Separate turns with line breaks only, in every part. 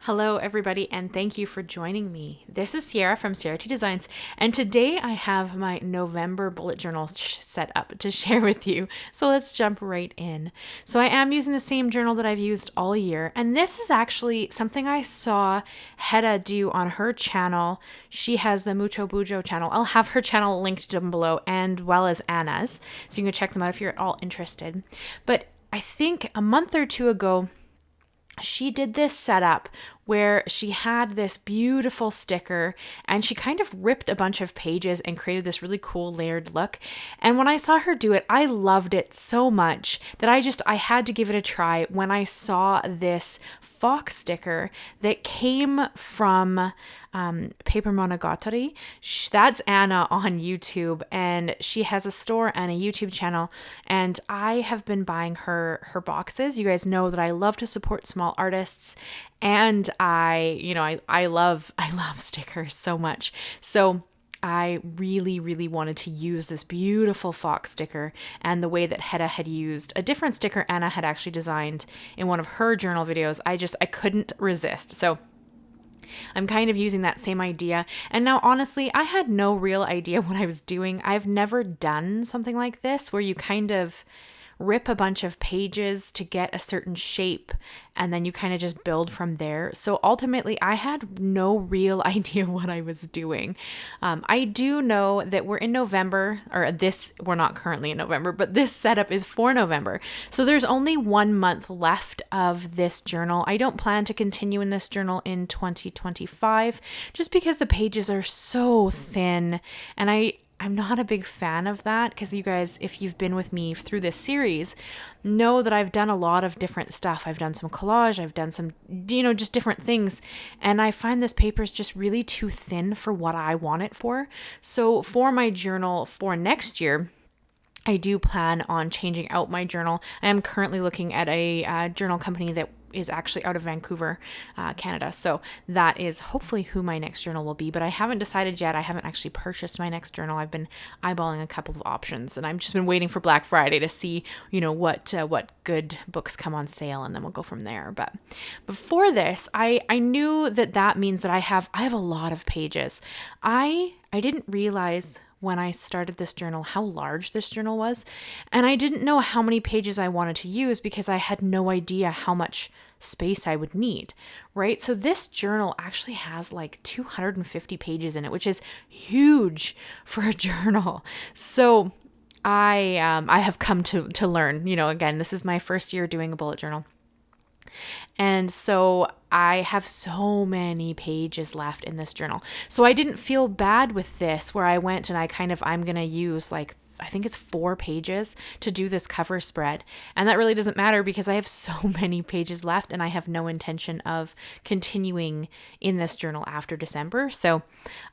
Hello, everybody, and thank you for joining me. This is Ciara from Ciara T Designs, and today I have my November bullet journal set up to share with you. So let's jump right in. So I am using the same journal that I've used all year, and this is actually something I saw Hedda do on her channel. She has the Mucho Bujo channel. I'll have her channel linked down below, and well as Anna's, so you can check them out if you're at all interested. But I think a month or two ago, she did this setup where she had this beautiful sticker and she kind of ripped a bunch of pages and created this really cool layered look. And when I saw her do it, I loved it so much that I had to give it a try when I saw this fox sticker that came from Paper Monogatari. That's Anna on YouTube, and she has a store and a YouTube channel, and I have been buying her boxes. You guys know that I love to support small artists, and I love stickers so much. So I really, really wanted to use this beautiful fox sticker, and the way that Hedda had used a different sticker Anna had actually designed in one of her journal videos, I couldn't resist. So I'm kind of using that same idea. And now, honestly, I had no real idea what I was doing. I've never done something like this where you kind of rip a bunch of pages to get a certain shape and then you kind of just build from there. So ultimately, I had no real idea what I was doing. I do know that we're in November, we're not currently in November, but this setup is for November. So there's only 1 month left of this journal. I don't plan to continue in this journal in 2025 just because the pages are so thin, and I'm not a big fan of that because you guys, if you've been with me through this series, know that I've done a lot of different stuff. I've done some collage, I've done some, just different things. And I find this paper is just really too thin for what I want it for. So for my journal for next year, I do plan on changing out my journal. I am currently looking at a journal company that is actually out of Vancouver, Canada. So that is hopefully who my next journal will be, but I haven't decided yet. I haven't actually purchased my next journal. I've been eyeballing a couple of options, and I've just been waiting for Black Friday to see, what good books come on sale, and then we'll go from there. But before this, I knew that means that I have a lot of pages. I didn't realize when I started this journal how large this journal was, and I didn't know how many pages I wanted to use because I had no idea how much space I would need, right? So this journal actually has like 250 pages in it, which is huge for a journal. So I have come to learn, again, this is my first year doing a bullet journal. And so I have so many pages left in this journal. So I didn't feel bad with this where I went and I'm going to use I think it's 4 pages to do this cover spread. And that really doesn't matter because I have so many pages left and I have no intention of continuing in this journal after December. So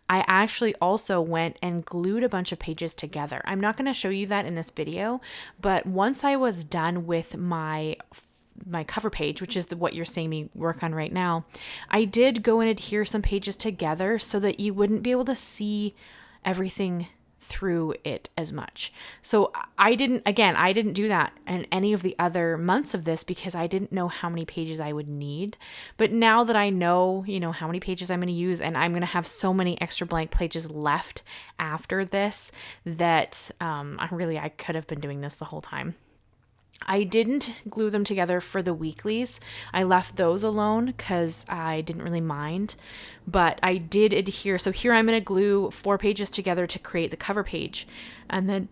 I actually also went and glued a bunch of pages together. I'm not going to show you that in this video, but once I was done with my cover page, which is what you're seeing me work on right now, I did go and adhere some pages together so that you wouldn't be able to see everything through it as much. So I didn't do that in any of the other months of this because I didn't know how many pages I would need. But now that I know, how many pages I'm going to use, and I'm going to have so many extra blank pages left after this that I could have been doing this the whole time. I didn't glue them together for the weeklies. I left those alone because I didn't really mind, but I did adhere. So here I'm going to glue 4 pages together to create the cover page. And then,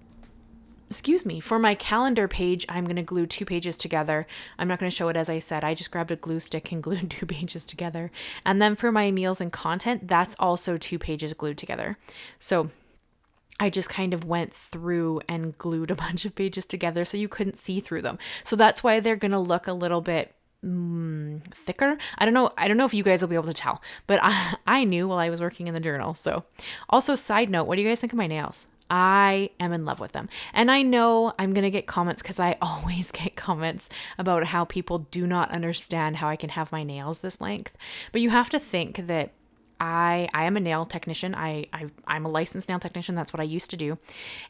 for my calendar page, I'm going to glue 2 pages together. I'm not going to show it as I said. I just grabbed a glue stick and glued 2 pages together. And then for my meals and content, that's also 2 pages glued together. So I just kind of went through and glued a bunch of pages together so you couldn't see through them. So that's why they're going to look a little bit thicker. I don't know if you guys will be able to tell, but I knew while I was working in the journal. So also, side note, what do you guys think of my nails? I am in love with them. And I know I'm going to get comments because I always get comments about how people do not understand how I can have my nails this length. But you have to think that I am a nail technician. I'm a licensed nail technician. That's what I used to do.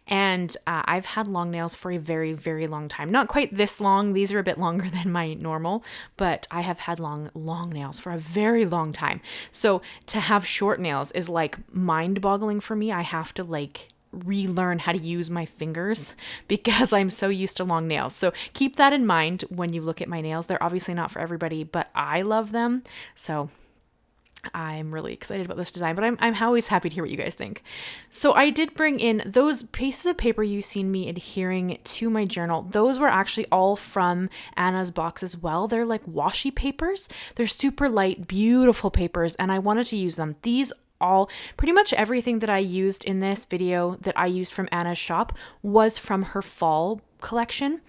And I've had long nails for a very, very long time. Not quite this long. These are a bit longer than my normal, but I have had long nails for a very long time. So to have short nails is like mind-boggling for me. I have to like relearn how to use my fingers because I'm so used to long nails. So keep that in mind when you look at my nails. They're obviously not for everybody, but I love them. So I'm really excited about this design, but I'm always happy to hear what you guys think. So I did bring in those pieces of paper you've seen me adhering to my journal. Those were actually all from Anna's box as well. They're like washi papers. They're super light, beautiful papers, and I wanted to use them. These all, pretty much everything that I used in this video that I used from Anna's shop was from her fall collection.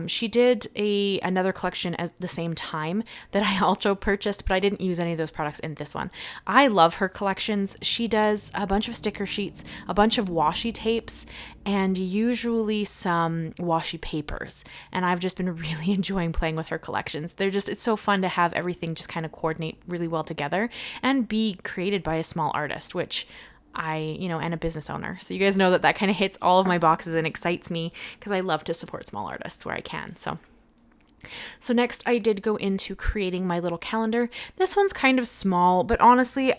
She did another collection at the same time that I also purchased, but I didn't use any of those products in this one. I love her collections. She does a bunch of sticker sheets, a bunch of washi tapes, and usually some washi papers. And I've just been really enjoying playing with her collections. It's so fun to have everything just kind of coordinate really well together and be created by a small artist, which and a business owner. So you guys know that kind of hits all of my boxes and excites me because I love to support small artists where I can. So next I did go into creating my little calendar. This one's kind of small, but honestly,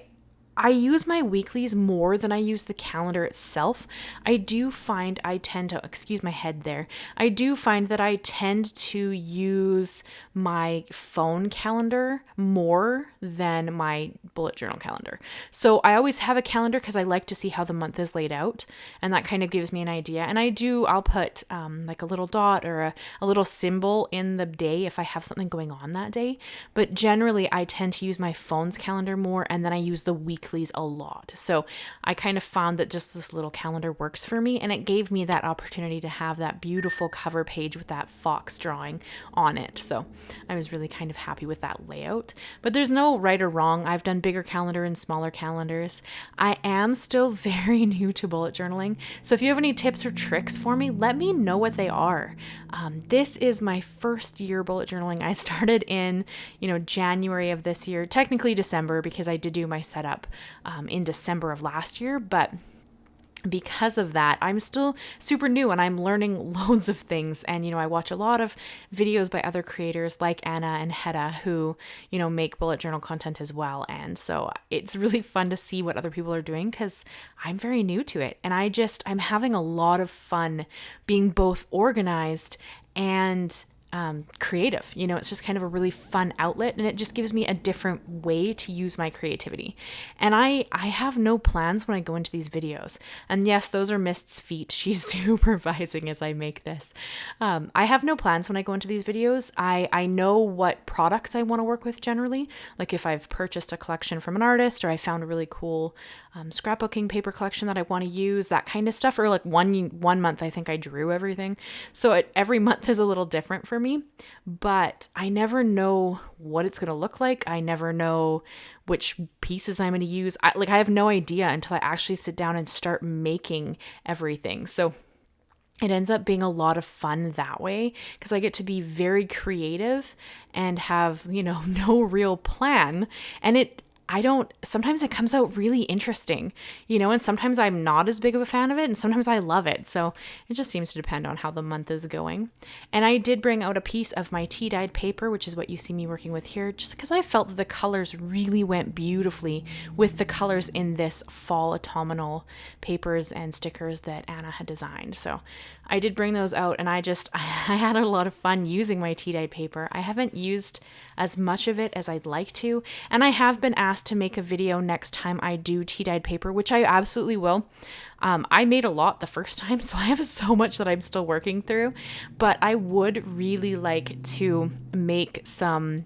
I use my weeklies more than I use the calendar itself. I do find I tend to, excuse my head there, I do find that I tend to use my phone calendar more than my bullet journal calendar. So I always have a calendar because I like to see how the month is laid out, and that kind of gives me an idea. And I'll put like a little dot or a little symbol in the day if I have something going on that day. But generally I tend to use my phone's calendar more, and then I use the weeklies a lot. So I kind of found that just this little calendar works for me, and it gave me that opportunity to have that beautiful cover page with that fox drawing on it. So I was really kind of happy with that layout. But there's no right or wrong. I've done bigger calendar and smaller calendars. I am still very new to bullet journaling. So if you have any tips or tricks for me, let me know what they are. This is my first year bullet journaling. I started in, January of this year, technically December, because I did do my setup in December of last year, but because of that, I'm still super new and I'm learning loads of things. And, I watch a lot of videos by other creators like Anna and Hedda who, make bullet journal content as well. And so it's really fun to see what other people are doing because I'm very new to it. And I'm having a lot of fun being both organized and creative. It's just kind of a really fun outlet, and it just gives me a different way to use my creativity. And I have no plans when I go into these videos. And yes, those are Mist's feet. She's supervising as I make this. I have no plans when I go into these videos. I know what products I want to work with generally. Like if I've purchased a collection from an artist, or I found a really cool scrapbooking paper collection that I want to use, that kind of stuff. Or like one month, I think I drew everything. So every month is a little different for me, but I never know what it's going to look like. I never know which pieces I'm going to use. I have no idea until I actually sit down and start making everything. So it ends up being a lot of fun that way because I get to be very creative and have, no real plan. And sometimes it comes out really interesting, and sometimes I'm not as big of a fan of it, and sometimes I love it. So it just seems to depend on how the month is going. And I did bring out a piece of my tea-dyed paper, which is what you see me working with here, just because I felt that the colors really went beautifully with the colors in this fall autumnal papers and stickers that Anna had designed. So I did bring those out, and I had a lot of fun using my tea-dyed paper. I haven't used as much of it as I'd like to, and I have been asked to make a video next time I do tea-dyed paper, which I absolutely will. I made a lot the first time, so I have so much that I'm still working through, but I would really like to make some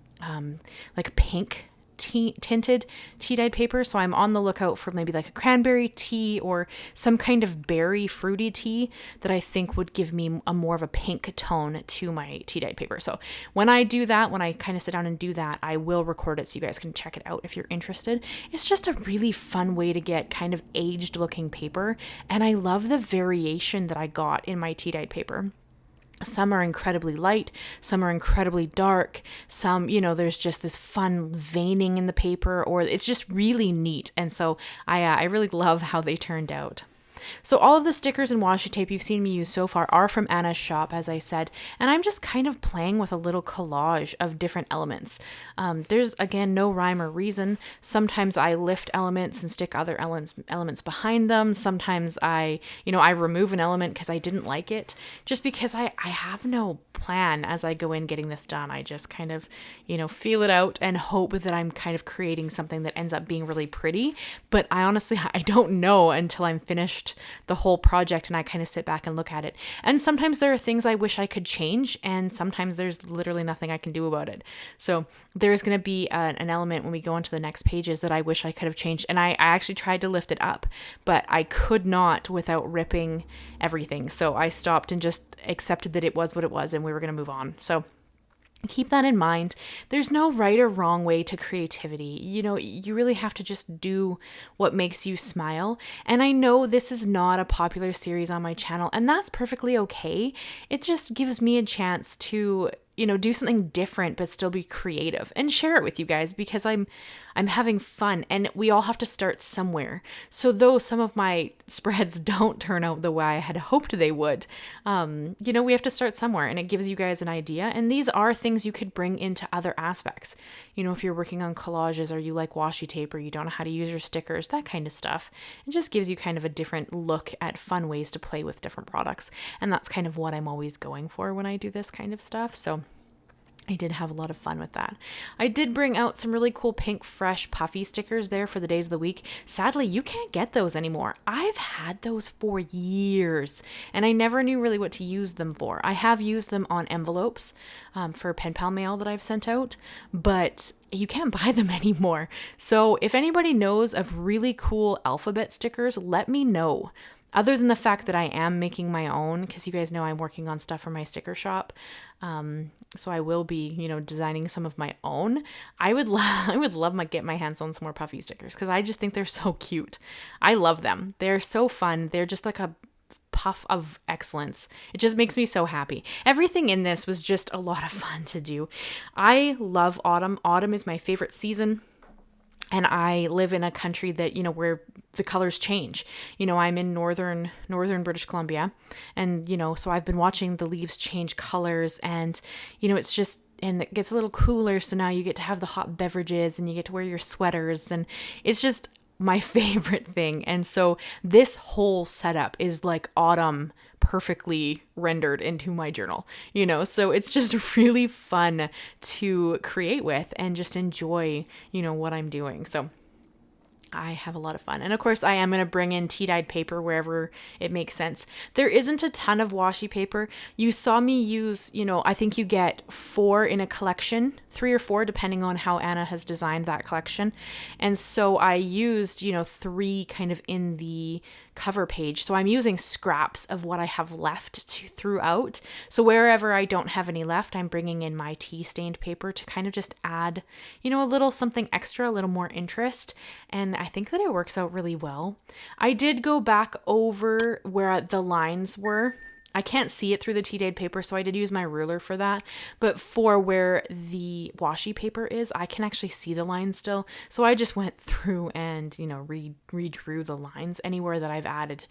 like pink tinted tea-dyed paper. So I'm on the lookout for maybe like a cranberry tea or some kind of berry fruity tea that I think would give me a more of a pink tone to my tea-dyed paper. So when I do that, when I kind of sit down and do that, I will record it so you guys can check it out if you're interested. It's just a really fun way to get kind of aged looking paper. And I love the variation that I got in my tea-dyed paper. Some are incredibly light, some are incredibly dark, some, there's just this fun veining in the paper, or it's just really neat. And so I really love how they turned out. So all of the stickers and washi tape you've seen me use so far are from Anna's shop, as I said, and I'm just kind of playing with a little collage of different elements. There's, again, no rhyme or reason. Sometimes I lift elements and stick other elements behind them. Sometimes I remove an element because I didn't like it, just because I have no plan as I go in getting this done. I just kind of, feel it out and hope that I'm kind of creating something that ends up being really pretty. But I don't know until I'm finished the whole project and I kind of sit back and look at it. And sometimes there are things I wish I could change, and sometimes there's literally nothing I can do about it. So there's going to be an element when we go into the next pages that I wish I could have changed. And I actually tried to lift it up, but I could not without ripping everything. So I stopped and just accepted that it was what it was and we were going to move on. So keep that in mind. There's no right or wrong way to creativity. You really have to just do what makes you smile. And I know this is not a popular series on my channel, and that's perfectly okay. It just gives me a chance to, do something different, but still be creative and share it with you guys, because I'm having fun, and we all have to start somewhere. So though some of my spreads don't turn out the way I had hoped they would, we have to start somewhere, and it gives you guys an idea. And these are things you could bring into other aspects. If you're working on collages, or you like washi tape, or you don't know how to use your stickers, that kind of stuff. It just gives you kind of a different look at fun ways to play with different products. And that's kind of what I'm always going for when I do this kind of stuff. So I did have a lot of fun with that. I did bring out some really cool pink, fresh, puffy stickers there for the days of the week. Sadly, you can't get those anymore. I've had those for years, and I never knew really what to use them for. I have used them on envelopes for pen pal mail that I've sent out, but you can't buy them anymore. So if anybody knows of really cool alphabet stickers, let me know. Other than the fact that I am making my own, because you guys know I'm working on stuff for my sticker shop. So I will be, designing some of my own. I would love to get my hands on some more puffy stickers, because I just think they're so cute. I love them. They're so fun. They're just like a puff of excellence. It just makes me so happy. Everything in this was just a lot of fun to do. I love autumn. Autumn is my favorite season. And I live in a country that, where the colors change. I'm in northern British Columbia. And, so I've been watching the leaves change colors, and, it's just, and it gets a little cooler. So now you get to have the hot beverages, and you get to wear your sweaters, and it's just my favorite thing. And so this whole setup is like autumn perfectly rendered into my journal, so it's just really fun to create with and just enjoy, what I'm doing. So I have a lot of fun. And of course, I am going to bring in tea-dyed paper wherever it makes sense. There isn't a ton of washi paper. You saw me use, I think you get 4 in a collection, 3 or 4, depending on how Anna has designed that collection. And so I used, 3 kind of in the cover page. So I'm using scraps of what I have left throughout. So wherever I don't have any left, I'm bringing in my tea stained paper to kind of just add, a little something extra, a little more interest. And I think that it works out really well. I did go back over where the lines were. I can't see it through the tea-dyed paper, so I did use my ruler for that. But for where the washi paper is, I can actually see the lines still. So I just went through and, redrew the lines anywhere that I've added,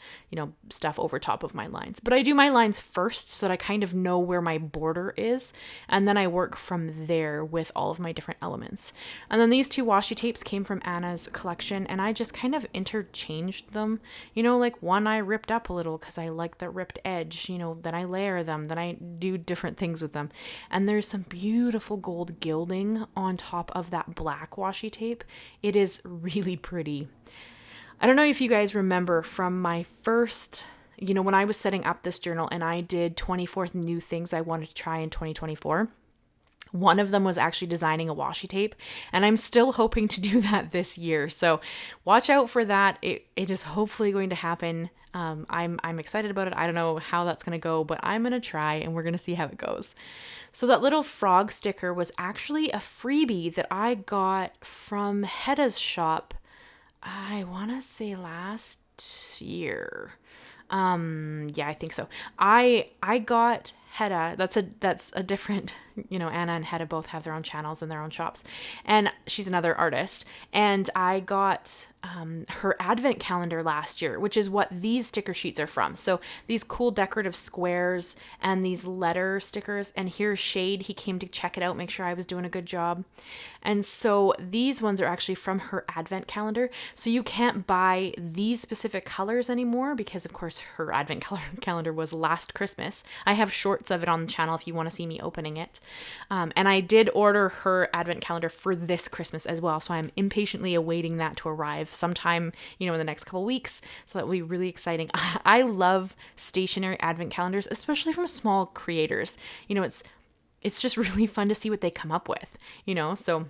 stuff over top of my lines. But I do my lines first so that I kind of know where my border is. And then I work from there with all of my different elements. And then these 2 washi tapes came from Anna's collection, and I just kind of interchanged them. Like one I ripped up a little because I like the ripped edge. Then I layer them, then I do different things with them. And there's some beautiful gold gilding on top of that black washi tape. It is really pretty. I don't know if you guys remember from my first, when I was setting up this journal and I did 24 new things I wanted to try in 2024. One of them was actually designing a washi tape, and I'm still hoping to do that this year. So watch out for that. It is hopefully going to happen. I'm excited about it. I don't know how that's going to go, but I'm going to try, and we're going to see how it goes. So that little frog sticker was actually a freebie that I got from Hedda's shop. I want to say last year. Yeah, I think so. I got Hedda, that's a different, Anna and Hedda both have their own channels and their own shops. And she's another artist. And I got her advent calendar last year, which is what these sticker sheets are from. So these cool decorative squares and these letter stickers. And here's Shade. He came to check it out, make sure I was doing a good job. And so these ones are actually from her advent calendar. So you can't buy these specific colors anymore because, of course, her advent calendar was last Christmas. I have shorts of it on the channel if you want to see me opening it. And I did order her advent calendar for this Christmas as well. So I'm impatiently awaiting that to arrive sometime, in the next couple weeks. So that will be really exciting. I love stationary advent calendars, especially from small creators. It's just really fun to see what they come up with, so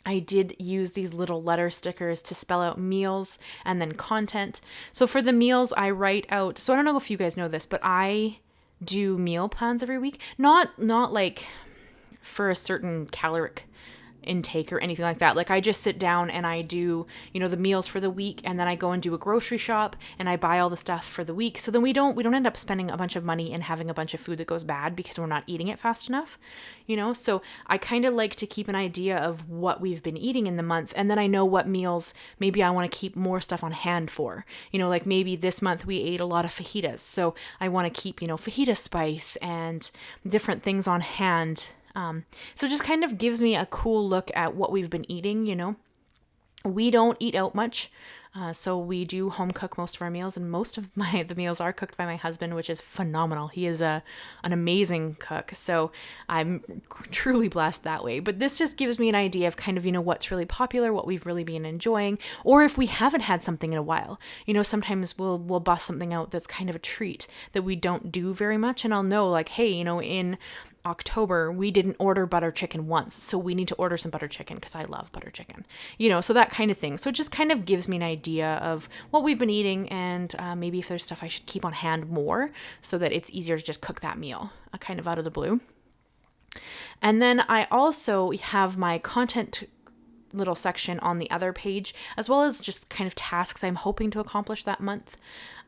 I did use these little letter stickers to spell out meals and then content. So for the meals, I write out, so I don't know if you guys know this, but I do meal plans every week. Not like for a certain caloric intake or anything like that. Like I just sit down and I do, the meals for the week, and then I go and do a grocery shop and I buy all the stuff for the week. So then we don't end up spending a bunch of money and having a bunch of food that goes bad because we're not eating it fast enough, So I kind of like to keep an idea of what we've been eating in the month, and then I know what meals maybe I want to keep more stuff on hand for. Like maybe this month we ate a lot of fajitas, so I want to keep, fajita spice and different things on hand. So it just kind of gives me a cool look at what we've been eating, We don't eat out much, so we do home cook most of our meals, and most of the meals are cooked by my husband, which is phenomenal. He is an amazing cook, so I'm truly blessed that way. But this just gives me an idea of kind of, what's really popular, what we've really been enjoying, or if we haven't had something in a while. Sometimes we'll bust something out that's kind of a treat that we don't do very much, and I'll know like, hey, in October, we didn't order butter chicken once, so we need to order some butter chicken because I love butter chicken, so that kind of thing. So it just kind of gives me an idea of what we've been eating, and maybe if there's stuff I should keep on hand more so that it's easier to just cook that meal kind of out of the blue. And then I also have my content little section on the other page, as well as just kind of tasks I'm hoping to accomplish that month.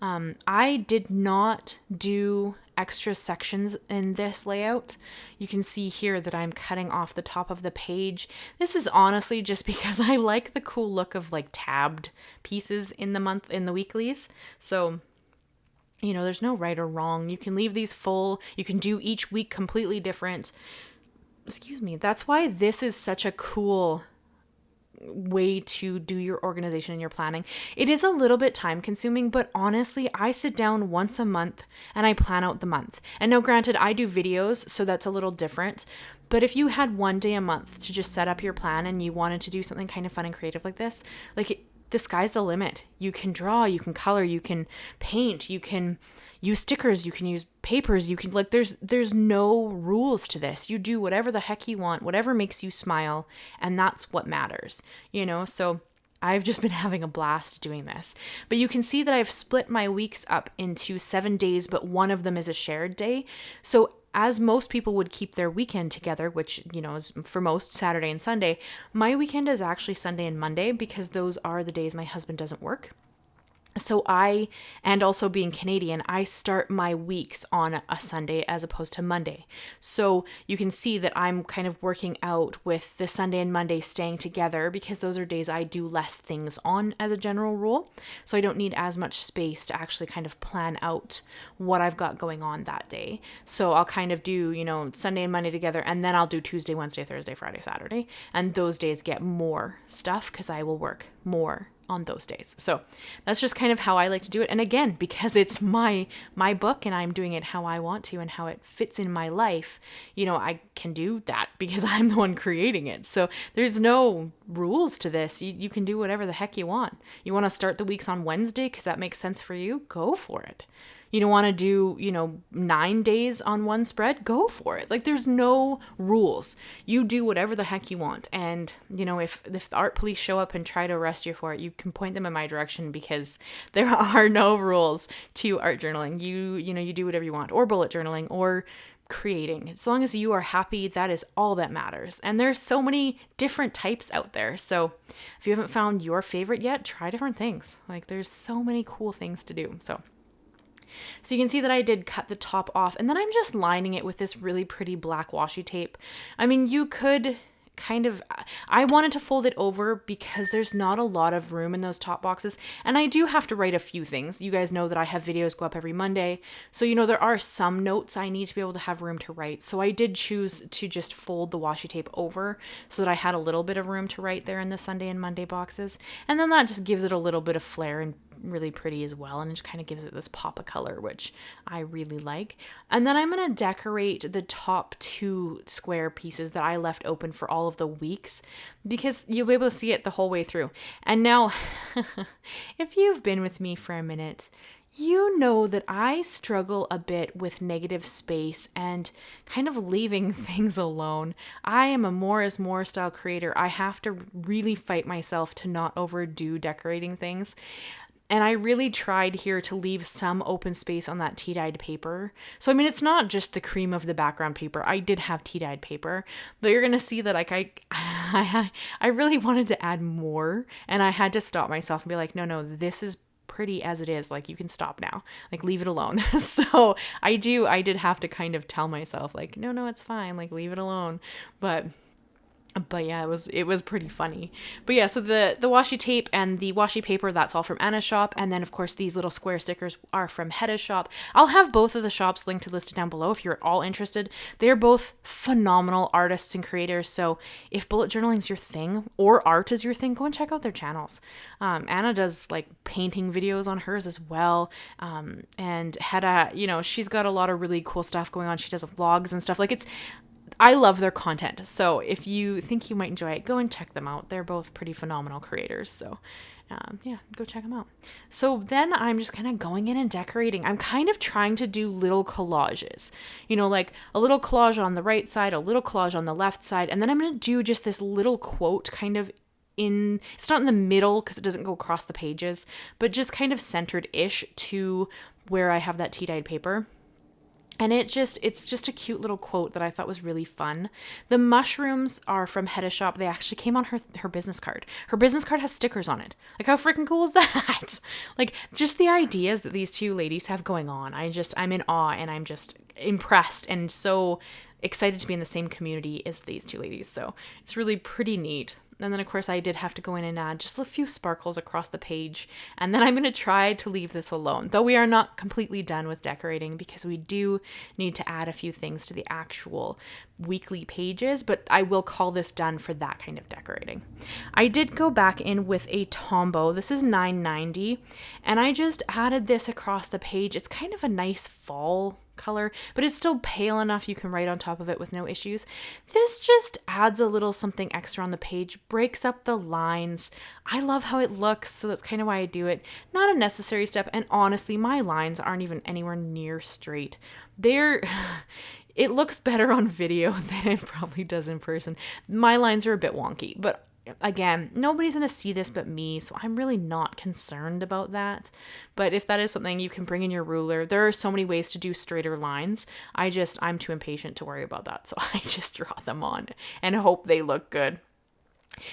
I did not do extra sections in this layout. You can see here that I'm cutting off the top of the page. This is honestly just because I like the cool look of like tabbed pieces in the weeklies. So there's no right or wrong. You can leave these full. You can do each week completely different. Excuse me. That's why this is such a cool way to do your organization and your planning. It is a little bit time consuming, but honestly, I sit down once a month and I plan out the month. And now granted, I do videos, so that's a little different. But if you had one day a month to just set up your plan and you wanted to do something kind of fun and creative like this, the sky's the limit. You can draw, you can color, you can paint, you can use stickers, you can use papers, you can there's no rules to this. You do whatever the heck you want, whatever makes you smile, and that's what matters, So I've just been having a blast doing this. But you can see that I've split my weeks up into 7 days, but one of them is a shared day. So as most people would keep their weekend together, which, is for most Saturday and Sunday, my weekend is actually Sunday and Monday because those are the days my husband doesn't work. So and also being Canadian, I start my weeks on a Sunday as opposed to Monday. So you can see that I'm kind of working out with the Sunday and Monday staying together because those are days I do less things on as a general rule. So I don't need as much space to actually kind of plan out what I've got going on that day. So I'll kind of do, Sunday and Monday together, and then I'll do Tuesday, Wednesday, Thursday, Friday, Saturday. And those days get more stuff because I will work more on those days. So that's just kind of how I like to do it. And again, because it's my book and I'm doing it how I want to and how it fits in my life, I can do that because I'm the one creating it. So there's no rules to this. You can do whatever the heck you want. You want to start the weeks on Wednesday because that makes sense for you? Go for it. You don't want to do, 9 days on one spread? Go for it. There's no rules. You do whatever the heck you want. And, if the art police show up and try to arrest you for it, you can point them in my direction because there are no rules to art journaling. You do whatever you want, or bullet journaling, or creating. As long as you are happy, that is all that matters. And there's so many different types out there. So if you haven't found your favorite yet, try different things. There's so many cool things to do. So So you can see that I did cut the top off, and then I'm just lining it with this really pretty black washi tape. I mean, you could I wanted to fold it over because there's not a lot of room in those top boxes, and I do have to write a few things. You guys know that I have videos go up every Monday, so there are some notes I need to be able to have room to write. So I did choose to just fold the washi tape over so that I had a little bit of room to write there in the Sunday and Monday boxes, and then that just gives it a little bit of flair and really pretty as well, and it just kind of gives it this pop of color, which I really like. And then I'm going to decorate the top 2 square pieces that I left open for all of the weeks, because you'll be able to see it the whole way through. And now if you've been with me for a minute, you know that I struggle a bit with negative space and kind of leaving things alone. I am a more is more style creator. I have to really fight myself to not overdo decorating things. And I really tried here to leave some open space on that tea-dyed paper. So, I mean, it's not just the cream of the background paper. I did have tea-dyed paper, but you're going to see that I really wanted to add more, and I had to stop myself and be like, no, this is pretty as it is. Like, you can stop now. Like, leave it alone. So I did have to kind of tell myself like, no, it's fine. Like, leave it alone. But yeah, it was pretty funny. But yeah, so the washi tape and the washi paper, that's all from Anna's shop. And then of course these little square stickers are from Hedda's shop. I'll have both of the shops linked and listed down below if you're at all interested. They're both phenomenal artists and creators. So if bullet journaling is your thing or art is your thing, go and check out their channels. Anna does like painting videos on hers as well. And Hedda, she's got a lot of really cool stuff going on. She does vlogs and stuff. I love their content. So if you think you might enjoy it, go and check them out. They're both pretty phenomenal creators. So yeah, go check them out. So then I'm just kind of going in and decorating. I'm kind of trying to do little collages, like a little collage on the right side, a little collage on the left side. And then I'm going to do just this little quote kind of it's not in the middle because it doesn't go across the pages, but just kind of centered-ish to where I have that tea-dyed paper. And it's just a cute little quote that I thought was really fun. The mushrooms are from Hedda shop. They actually came on her business card. Her business card has stickers on it. Like, how freaking cool is that? Like, just the ideas that these two ladies have going on. I'm in awe, and I'm just impressed and so excited to be in the same community as these two ladies. So it's really pretty neat. And then, of course, I did have to go in and add just a few sparkles across the page. And then I'm going to try to leave this alone, though we are not completely done with decorating because we do need to add a few things to the actual weekly pages, but I will call this done for that kind of decorating. I did go back in with a TomBow. This is $9.90, and I just added this across the page. It's kind of a nice fall color, but it's still pale enough you can write on top of it with no issues. This just adds a little something extra on the page, breaks up the lines. I love how it looks, so that's kind of why I do it. Not a necessary step, and honestly, my lines aren't even anywhere near straight. It looks better on video than it probably does in person. My lines are a bit wonky, but again, nobody's going to see this but me, so I'm really not concerned about that. But if that is something, you can bring in your ruler. There are so many ways to do straighter lines. I'm too impatient to worry about that, so I just draw them on and hope they look good.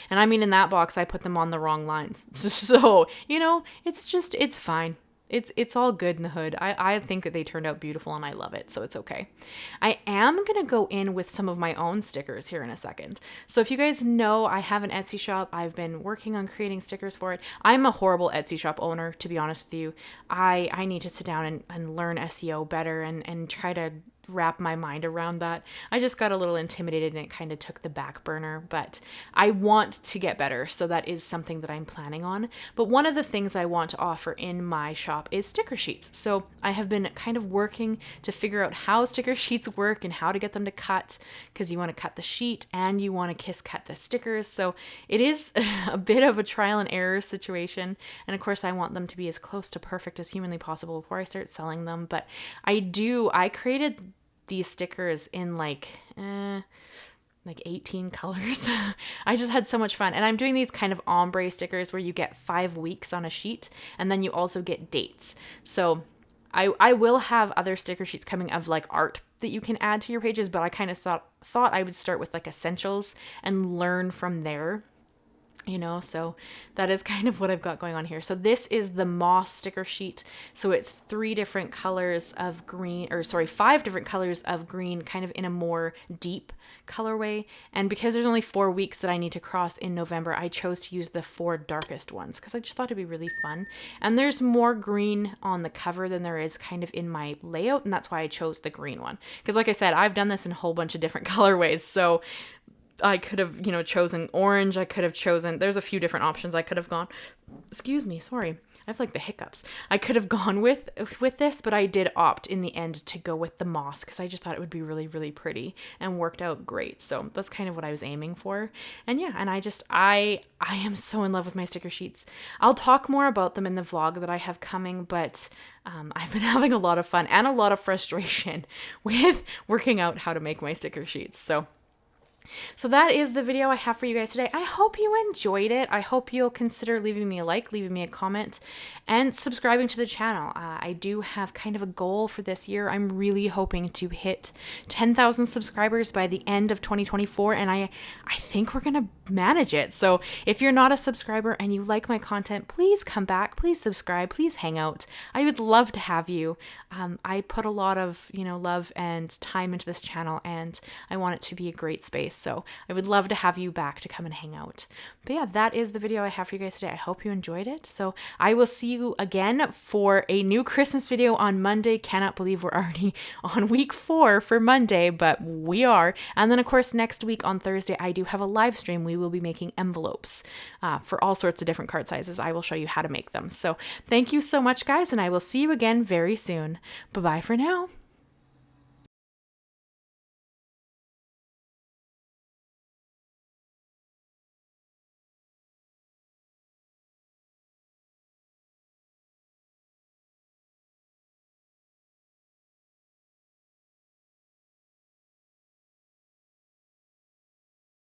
And I mean, in that box, I put them on the wrong lines. So, it's fine. It's all good in the hood. I think that they turned out beautiful and I love it, so it's okay. I am going to go in with some of my own stickers here in a second. So if you guys know, I have an Etsy shop. I've been working on creating stickers for it. I'm a horrible Etsy shop owner, to be honest with you. I need to sit down and learn SEO better and try to wrap my mind around that. I just got a little intimidated and it kind of took the back burner, but I want to get better, so that is something that I'm planning on. But one of the things I want to offer in my shop is sticker sheets. So I have been kind of working to figure out how sticker sheets work and how to get them to cut, because you want to cut the sheet and you want to cut the stickers. So it is a bit of a trial and error situation, and of course I want them to be as close to perfect as humanly possible before I start selling them. But I created these stickers in like 18 colors. I just had so much fun. And I'm doing these kind of ombre stickers where you get 5 weeks on a sheet and then you also get dates. So I will have other sticker sheets coming of like art that you can add to your pages, but I kind of thought I would start with like essentials and learn from there. So that is kind of what I've got going on here. So this is the moss sticker sheet. So it's 5 different colors of green, kind of in a more deep colorway. And because there's only 4 weeks that I need to cross in November, I chose to use the 4 darkest ones because I just thought it'd be really fun. And there's more green on the cover than there is kind of in my layout, and that's why I chose the green one. Because like I said, I've done this in a whole bunch of different colorways. So I could have, chosen orange. I could have chosen, there's a few different options I could have gone. Excuse me, sorry. I have like the hiccups. I could have gone with this, but I did opt in the end to go with the moss because I just thought it would be really, really pretty and worked out great. So that's kind of what I was aiming for. And yeah, and I am so in love with my sticker sheets. I'll talk more about them in the vlog that I have coming, but I've been having a lot of fun and a lot of frustration with working out how to make my sticker sheets. So that is the video I have for you guys today. I hope you enjoyed it. I hope you'll consider leaving me a like, leaving me a comment, and subscribing to the channel. I do have kind of a goal for this year. I'm really hoping to hit 10,000 subscribers by the end of 2024, and I think we're going to manage it. So if you're not a subscriber and you like my content, please come back, please subscribe, please hang out. I would love to have you. I put a lot of, love and time into this channel, and I want it to be a great space. So I would love to have you back to come and hang out. But yeah, that is the video I have for you guys today. I hope you enjoyed it. So I will see you again for a new Christmas video on Monday. Cannot believe we're already on week 4 for Monday, but we are. And then of course, next week on Thursday, I do have a live stream. We will be making envelopes for all sorts of different card sizes. I will show you how to make them. So thank you so much, guys, and I will see you again very soon. Bye-bye for now.